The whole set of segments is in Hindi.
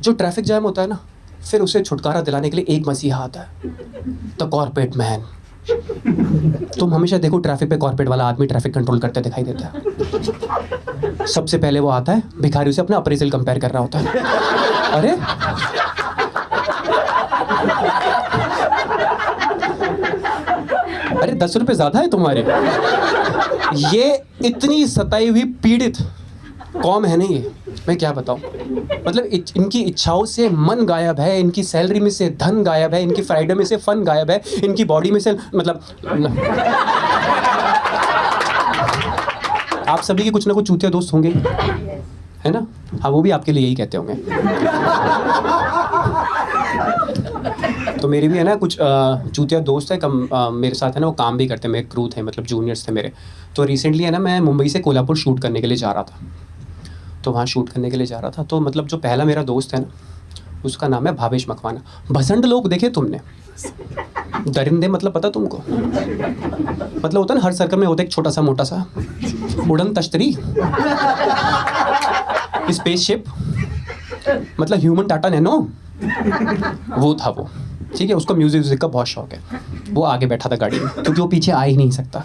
जो ट्रैफिक जैम होता है ना, फिर उसे छुटकारा दिलाने के लिए एक मसीहा आता है, द कॉर्पोरेट मैन। तुम हमेशा देखो ट्रैफिक पे कॉर्पोरेट वाला आदमी ट्रैफिक कंट्रोल करते दिखाई देता है। सबसे पहले वो आता है, भिखारियों से अपना अप्रेजल कंपेयर कर रहा होता है। अरे अरे 10 रुपए ज्यादा है तुम्हारे। ये इतनी सताई हुई पीड़ित कौम है ना ये, मैं क्या बताऊं। मतलब इनकी इच्छाओं से मन गायब है, इनकी सैलरी में से धन गायब है, इनकी फ्राइडे में से फन गायब है, इनकी बॉडी में से मतलब आप सभी के कुछ ना कुछ चूतिया दोस्त होंगे, है ना? हाँ, वो भी आपके लिए यही कहते होंगे। तो मेरी भी है ना कुछ चूतिया दोस्त है, मेरे साथ है ना, वो काम भी करते हैं, मेरे क्रू थे, मतलब जूनियर्स थे मेरे। तो रिसेंटली है ना, मैं मुंबई से कोल्हापुर शूट करने के लिए जा रहा था। तो वहाँ शूट करने के लिए जा रहा था, तो मतलब जो पहला मेरा दोस्त है ना, उसका नाम है भावेश मखवाना। भसंड लोग देखे तुमने? दरिंदे, मतलब पता तुमको? मतलब होता है ना, हर सर्कल में होता है एक छोटा सा मोटा सा उड़न तश्तरी, स्पेसशिप, मतलब ह्यूमन टाटा नैनो, वो था वो। ठीक है, उसको म्यूजिक का बहुत शौक है। वो आगे बैठा था गाड़ी में, क्योंकि वो पीछे आ ही नहीं सकता।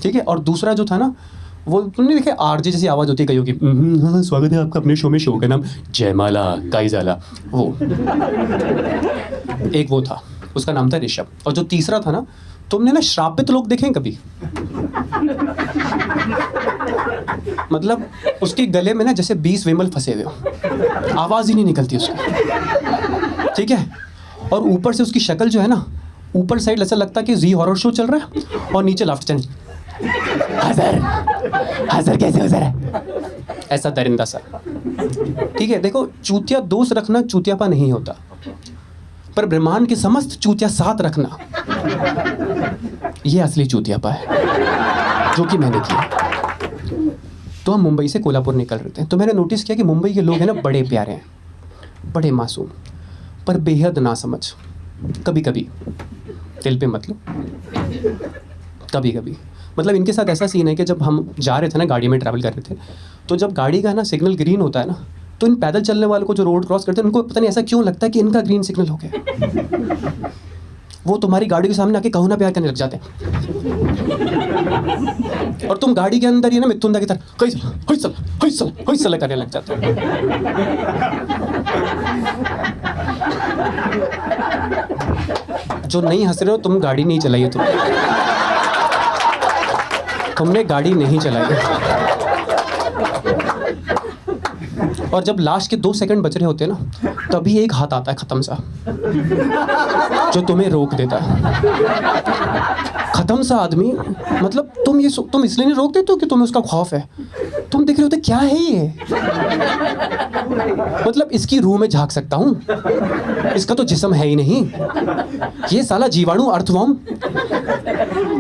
ठीक है, और दूसरा जो था ना, वो तुमने देखे आरजे जैसी आवाज़ होती है कईयों की, हाँ स्वागत है आपका अपने शो में, शो का नाम जयमाला काईजाला, वो एक वो था, उसका नाम था ऋषभ। और जो तीसरा था ना, तुमने ना श्रापित लोग देखे हैं कभी? मतलब उसके गले में ना जैसे 20 विमल फंसे हुए हो, आवाज़ ही नहीं निकलती उसकी। ठीक है, और ऊपर से उसकी शक्ल जो है ना, ऊपर साइड ऐसा लगता है कि जी हॉरर शो चल रहा है, और नीचे लाफ्टर चैनल, हज़र कैसे हज़र है, ऐसा दरिंदा सा। ठीक है, देखो चूतिया दोस्त रखना चूतियापा नहीं होता, पर ब्रह्मांड के समस्त चूतिया साथ रखना, ये असली चूतियापा है, जो कि मैंने किया। तो हम मुंबई से कोल्हापुर निकल रहे थे, तो मैंने नोटिस किया कि मुंबई के लोग हैं ना, बड़े प्यारे हैं, बड़े मासूम, पर बेहद नासमझ। कभी कभी दिल पे मतलब, कभी कभी मतलब इनके साथ ऐसा सीन है कि जब हम जा रहे थे ना, गाड़ी में ट्रैवल कर रहे थे, तो जब गाड़ी का ना सिग्नल ग्रीन होता है ना, तो इन पैदल चलने वालों को जो रोड क्रॉस करते हैं, उनको पता नहीं ऐसा क्यों लगता है कि इनका ग्रीन सिग्नल हो गया। वो तुम्हारी गाड़ी के सामने आके कहो ना प्यार करने लग जाते हैं, और तुम गाड़ी के अंदर ही ना मिथुंदा की तरह होइसला करने लग जाते हो। जो नहीं हंस रहे हो, तुम गाड़ी नहीं चलाई है, तुमने गाड़ी नहीं चलाई। और जब लास्ट के 2 सेकंड बच रहे होते हैं ना, तभी एक हाथ आता है खत्म सा, जो तुम्हें रोक देता है। खत्म सा आदमी, मतलब तुम इसलिए नहीं रोक देते हो कि तुम्हें उसका खौफ है। तुम देख रहे होते क्या है ये, मतलब इसकी रूह में झांक सकता हूँ, इसका तो जिस्म है ही नहीं, ये साला जीवाणु अर्थवॉर्म,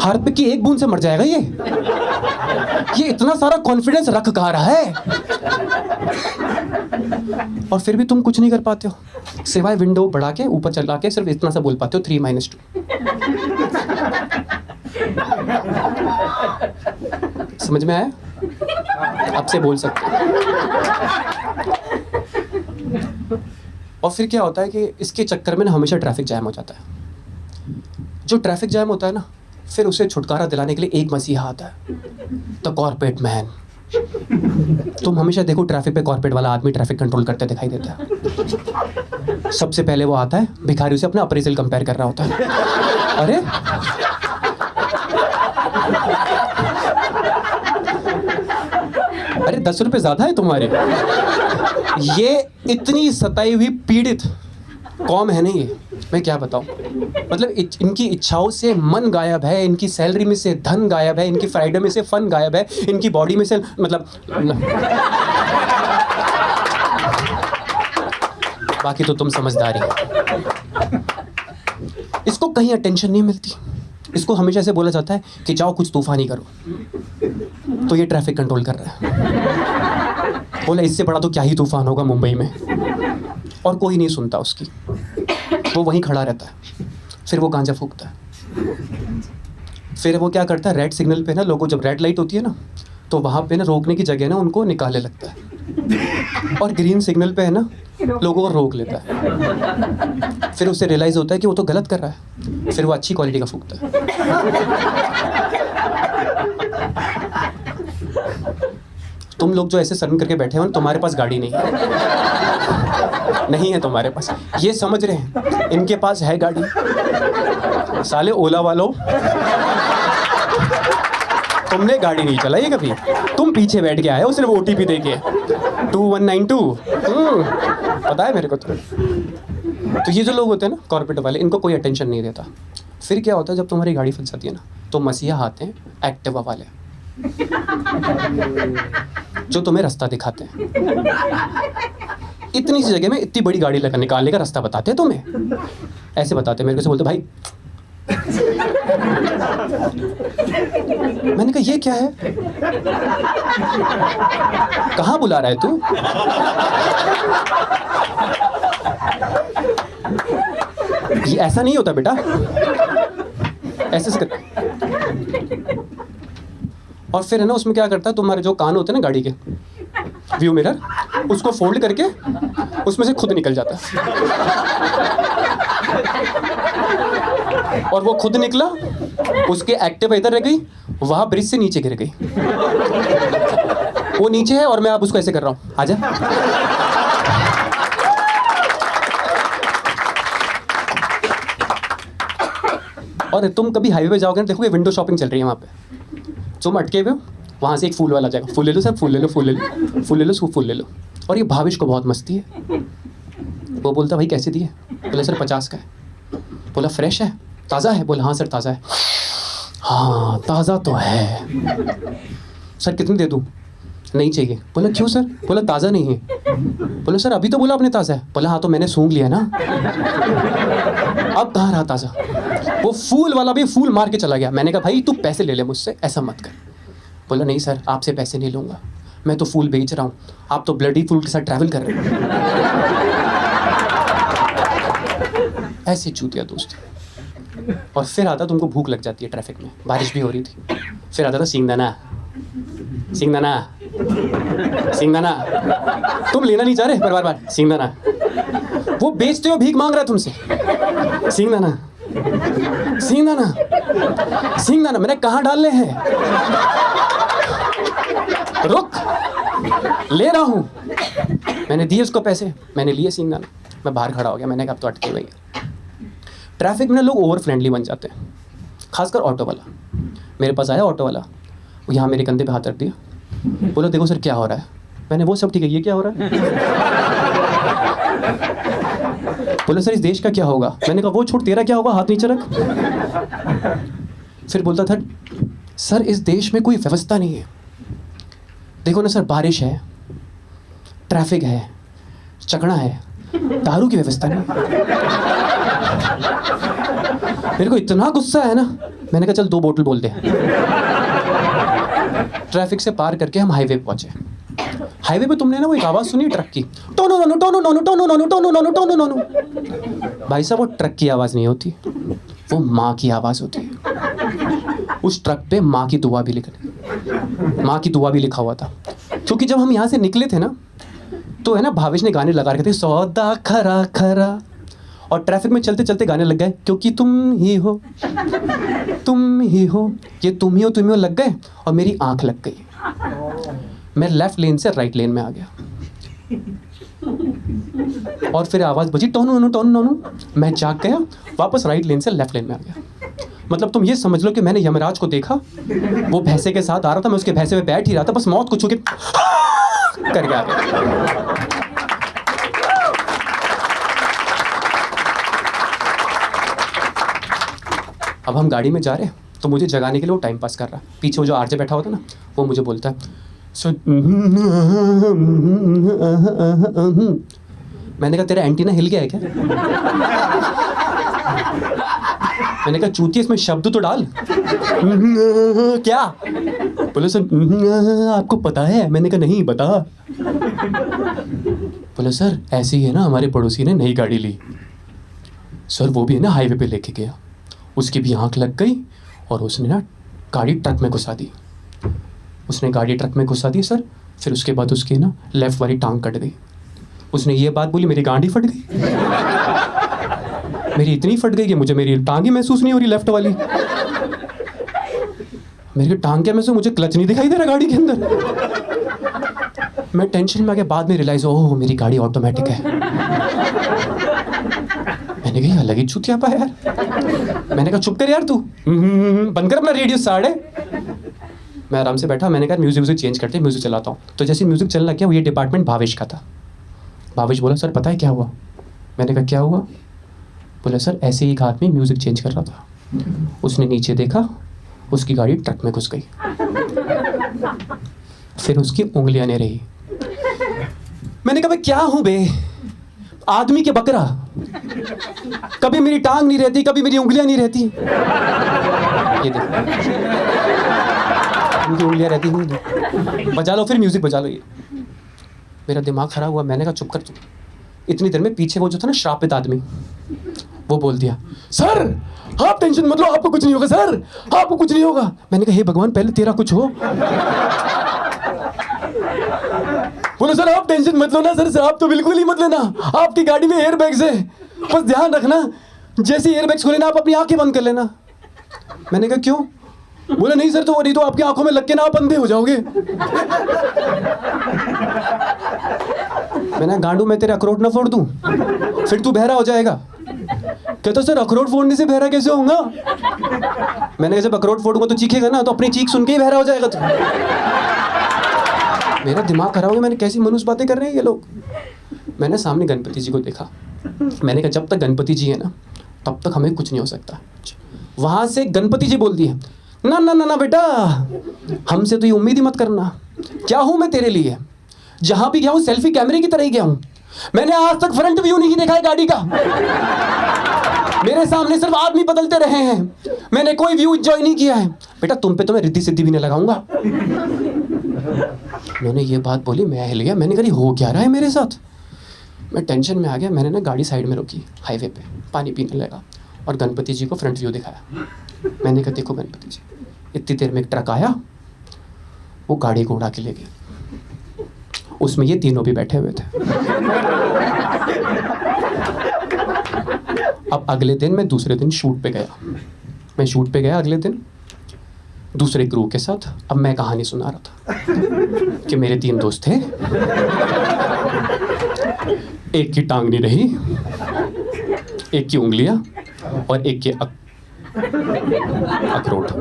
हार्प की एक बूंद से मर जाएगा ये इतना सारा कॉन्फिडेंस रख कहाँ रहा है। और फिर भी तुम कुछ नहीं कर पाते हो, सिवाय विंडो बढ़ा के ऊपर चला के सिर्फ इतना सा बोल पाते हो, 3-2। समझ में आया? अब से बोल सकते हो। और फिर क्या होता है कि इसके चक्कर में ना हमेशा ट्रैफिक जैम हो जाता है। जो ट्रैफिक जैम होता है ना, फिर उसे छुटकारा दिलाने के लिए एक मसीहा आता है, द कॉर्पोरेट मैन। तुम हमेशा देखो ट्रैफिक पे कॉर्पोरेट वाला आदमी ट्रैफिक कंट्रोल करते दिखाई देता है। सबसे पहले वो आता है, भिखारियों से अपना अप्रेजल कंपेयर कर रहा होता है। अरे 10 रुपए ज्यादा है तुम्हारे। ये इतनी सताई हुई पीड़ित कौम है ना ये, मैं क्या बताऊं। मतलब इनकी इच्छाओं से मन गायब है, इनकी सैलरी में से धन गायब है, इनकी फ्राइडे में से फन गायब है, इनकी बॉडी में से मतलब बाकी तो तुम समझदार ही। इसको कहीं अटेंशन नहीं मिलती, इसको हमेशा से बोला जाता है कि जाओ कुछ तूफानी करो, तो ये ट्रैफिक कंट्रोल कर रहा है। बोला इससे बड़ा तो क्या ही तूफान होगा मुंबई में। और कोई नहीं सुनता उसकी, वो वहीं खड़ा रहता है। फिर वो गांजा फूकता है, फिर वो क्या करता है, रेड सिग्नल पे ना लोगों, जब रेड लाइट होती है ना, तो वहाँ पे ना रोकने की जगह ना उनको निकालने लगता है। और ग्रीन सिग्नल पे है ना लोगों को रोक लेता है। फिर उसे रियलाइज होता है कि वो तो गलत कर रहा है, फिर वो अच्छी क्वालिटी का फूकता है। तुम लोग जो ऐसे शर्म करके बैठे हो ना, तुम्हारे पास गाड़ी नहीं है, नहीं है तुम्हारे पास, ये समझ रहे हैं इनके पास है गाड़ी। साले ओला वालों, तुमने गाड़ी नहीं चलाई कभी, तुम पीछे बैठ के आए हो सिर्फ OTP दे के 2192। पता है मेरे को। तो ये जो लोग होते हैं ना कॉर्पोरेट वाले, इनको कोई अटेंशन नहीं देता। फिर क्या होता है जब तुम्हारी गाड़ी फंस जाती है ना, तो मसीहा आते हैं एक्टिवा वाले, जो तुम्हें रास्ता दिखाते हैं। इतनी सी जगह में इतनी बड़ी गाड़ी लगा निकालने का रास्ता बताते हैं तुम्हें, ऐसे बताते हैं। मेरे को से बोलते भाई, मैंने कहा ये क्या है, कहाँ बुला रहा है तू? ये ऐसा नहीं होता बेटा, ऐसे कर। और फिर है ना उसमें क्या करता है, तुम्हारे जो कान होते हैं ना गाड़ी के व्यू मिरर, उसको फोल्ड करके उसमें से खुद निकल जाता है। और वो खुद निकला, उसके एक्टिवा इधर रह गई, वहां ब्रिज से नीचे गिर गई। वो नीचे है और मैं अब उसको ऐसे कर रहा हूं, आजा। और तुम कभी हाईवे पे जाओगे ना, देखोगे विंडो शॉपिंग चल रही है वहां पे। तुम अटके हुए हो, वहाँ से एक फूल वाला जाएगा, फूल ले लो सर, फूल ले लो, फूल ले लो, फूल ले लो, फूल ले लो। और ये भाविश को बहुत मस्ती है। वो बोलता भाई कैसे दिए? बोले सर 50 का है। बोला फ्रेश है, ताज़ा है? बोला हाँ सर ताज़ा है। हाँ ताज़ा तो है। सर कितनी दे दूँ? नहीं चाहिए। बोला क्यों सर? बोला ताज़ा नहीं है। बोला सर अभी तो बोला आपने ताज़ा है। बोला हाँ तो मैंने सूंघ लिया ना, अब कहाँ रहा ताज़ा। वो फूल वाला भी फूल मार के चला गया। मैंने कहा भाई तू पैसे ले ले मुझसे, ऐसा मत कर। बोला नहीं सर आपसे पैसे नहीं लूँगा, मैं तो फूल बेच रहा हूँ, आप तो ब्लडी फूल के साथ ट्रैवल कर रहे हैं। ऐसे चूतिया दोस्त। और फिर आता तुमको भूख लग जाती है ट्रैफिक में, बारिश भी हो रही थी। फिर आता था सिंगदाना, सिंगदाना, सिंगदाना। तुम लेना नहीं चाह रहे पर बार बार सिंगदाना। वो बेचते हो, भीख मांग रहा है तुमसे, सिंगदाना, सिंगदाना, सिंगदाना। मैंने कहाँ डालने हैं? रुक, ले रहा हूँ। मैंने दिए उसको पैसे, मैंने लिए सिंगदाना। मैं बाहर खड़ा हो गया, मैंने कहा अब तो अटके हुए हैं। ट्रैफिक में लोग ओवर फ्रेंडली बन जाते हैं, खासकर ऑटो वाला। मेरे पास आया ऑटो वाला, वो यहाँ मेरे कंधे पे हाथ रख दिया, बोला देखो सर क्या हो रहा है। मैंने वो सब ठीक है, ये क्या हो रहा है? बोला सर इस देश का क्या होगा। मैंने कहा वो छोड़, तेरा क्या होगा, हाथ नीचे रख। फिर बोलता था सर इस देश में कोई व्यवस्था नहीं है, देखो ना सर बारिश है, ट्रैफिक है, चकना है, दारू की व्यवस्था नहीं। मेरे को इतना गुस्सा है ना, मैंने कहा चल 2 बोतल बोल दे। ट्रैफिक से पार करके हम हाईवे पे पहुंचे। हाईवे पे तुमने ना वो एक आवाज सुनी ट्रक की, टोनो नोनो टोनो नोनो टोनो नोनो टोनो नोनो टोनो नोनो। भाई साहब वो ट्रक की आवाज नहीं होती, वो माँ की आवाज होती है। उस ट्रक पे माँ की दुआ भी लिखा हुआ था। क्योंकि जब हम यहाँ से निकले थे ना, तो है ना भावेश ने गाने लगा रखे थे, सौदा खरा खरा। और ट्रैफिक में चलते चलते गाने लग गए, क्योंकि तुम ही हो, तुम ही हो, ये तुम ही हो लग गए। और मेरी आंख लग गई, मैं लेफ्ट लेन से राइट लेन में आ गया। और फिर आवाज बजी टोनू नोनू टोनू नोनू, मैं जाग गया, वापस राइट लेन से लेफ्ट लेन में आ गया। मतलब तुम ये समझ लो कि मैंने यमराज को देखा, वो भैंसे के साथ आ रहा था, मैं उसके भैंसे पे बैठ ही रहा था, बस मौत को छू के कर गया। अब हम गाड़ी में जा रहे हैं, तो मुझे जगाने के लिए वो टाइम पास कर रहा। पीछे वो जो आरजे बैठा होता ना, वो मुझे बोलता है मैंने कहा तेरा एंटीना हिल गया है क्या? मैंने कहा चूतिया इसमें शब्द तो डाल। क्या? बोले सर आपको पता है? मैंने कहा नहीं बता। बोले सर ऐसे ही है ना, हमारे पड़ोसी ने नई गाड़ी ली सर, वो भी है ना हाईवे पे लेके गया, उसकी भी आंख लग गई और उसने ना गाड़ी ट्रक में घुसा दी। उसने गाड़ी ट्रक में घुसा दी सर, फिर उसके बाद उसकी ना लेफ्ट वाली टांग कट गई। उसने ये बात बोली, मेरी गांड ही फट गई। मेरी इतनी फट गई कि मुझे मेरी टांग ही महसूस नहीं हो रही लेफ्ट वाली। मेरी टांग के में से मुझे क्लच नहीं दिखाई दे रहा गाड़ी के अंदर। मैं टेंशन में आ गया, बाद में रियलाइज ओह मेरी गाड़ी ऑटोमेटिक है। मैंने कहा अलग ही चूतियापा है यार। मैंने कहा चुप कर यार तू, बंद कर अपना रेडियो साढ़े। मैं आराम से बैठा, मैंने कहा म्यूजिक चेंज करते, म्यूजिक चलाता हूँ। तो जैसे म्यूजिक चलने लग गया, वो ये डिपार्टमेंट भावेश का था। भावेश बोला सर पता है क्या हुआ? मैंने कहा क्या हुआ? बोला सर ऐसे ही एक आदमी म्यूजिक चेंज कर रहा था, उसने नीचे देखा, उसकी गाड़ी ट्रक में घुस गई, फिर उसकी उंगलियां नहीं रही। मैंने कहा भाई क्या हूं बे, आदमी के बकरा, कभी मेरी टांग नहीं रहती, कभी मेरी उंगलियां नहीं रहती। ये देखो उनकी उंगलियां रहती नहीं। बजा लो फिर म्यूजिक बजा लो। ये मेरा दिमाग खराब हुआ। मैंने कहा चुप कर तू। इतनी देर में पीछे वो जो था ना श्रापित आदमी, वो बोल दिया सर आप टेंशन मत लो, आपको कुछ नहीं होगा सर, आपको कुछ नहीं होगा। मैंने कहा हे भगवान पहले तेरा कुछ हो। बोले सर आप टेंशन मत लो ना सर, आप तो बिल्कुल ही मत लेना, आपकी गाड़ी में एयर बैग्स है, बस ध्यान रखना जैसे एयर बैग्स खोले ना आप अपनी आंखें बंद कर लेना। मैंने कहा क्यों? बोले नहीं सर, तो नहीं तो आपकी आंखों में लग के ना आप अंधे हो जाओगे। मैंने गांडू मैं तेरे अखरोट ना फोड़ दूं, फिर तू बहरा हो जाएगा। कहता सर अखरोट फोड़ने से बहरा कैसे होऊंगा? मैंने कहा जब अखरोट फोड़ूंगा तो चीखेगा ना, तो अपनी चीख सुन के ही बहरा हो जाएगा तू। मेरा दिमाग खराब हो गया, मैंने कैसी मनुष्य बातें कर रहे हैं ये लोग। मैंने सामने गणपति जी को देखा, मैंने कहा जब तक गणपति जी है ना तब तक हमें कुछ नहीं हो सकता। वहां से गणपति जी बोल दिए ना ना ना ना बेटा, हमसे तो ये उम्मीद ही मत करना। क्या हूं मैं तेरे लिए? जहां भी गया हूं सेल्फी कैमरे की तरह ही गया हूं। मैंने आज तक फ्रंट व्यू नहीं देखा है गाड़ी का, मेरे सामने सिर्फ आदमी बदलते रहे हैं, मैंने कोई व्यू एंजॉय नहीं किया है। बेटा तुम पे तो मैं रिद्धि सिद्धि भी नहीं लगाऊंगा। मैंने ये बात बोली, मैं हिल गया। मैंने कहा हो क्या रहा है मेरे साथ? मैं टेंशन में आ गया। मैंने ना गाड़ी साइड में रोकी, हाईवे पे पानी पीने लगा और गणपति जी को फ्रंट व्यू दिखाया। मैंने कहा देखो गणपति जी, इतनी देर में एक ट्रक आया, वो गाड़ी को उड़ा के ले गया, उसमें ये तीनों भी बैठे हुए थे। अब अगले दिन मैं दूसरे दिन शूट पे गया। मैं शूट पे गया अगले दिन दूसरे क्रू के साथ। अब मैं कहानी सुना रहा था कि मेरे 3 दोस्त थे, एक की टांग नहीं रही, एक की उंगलियां और एक के अखरोट।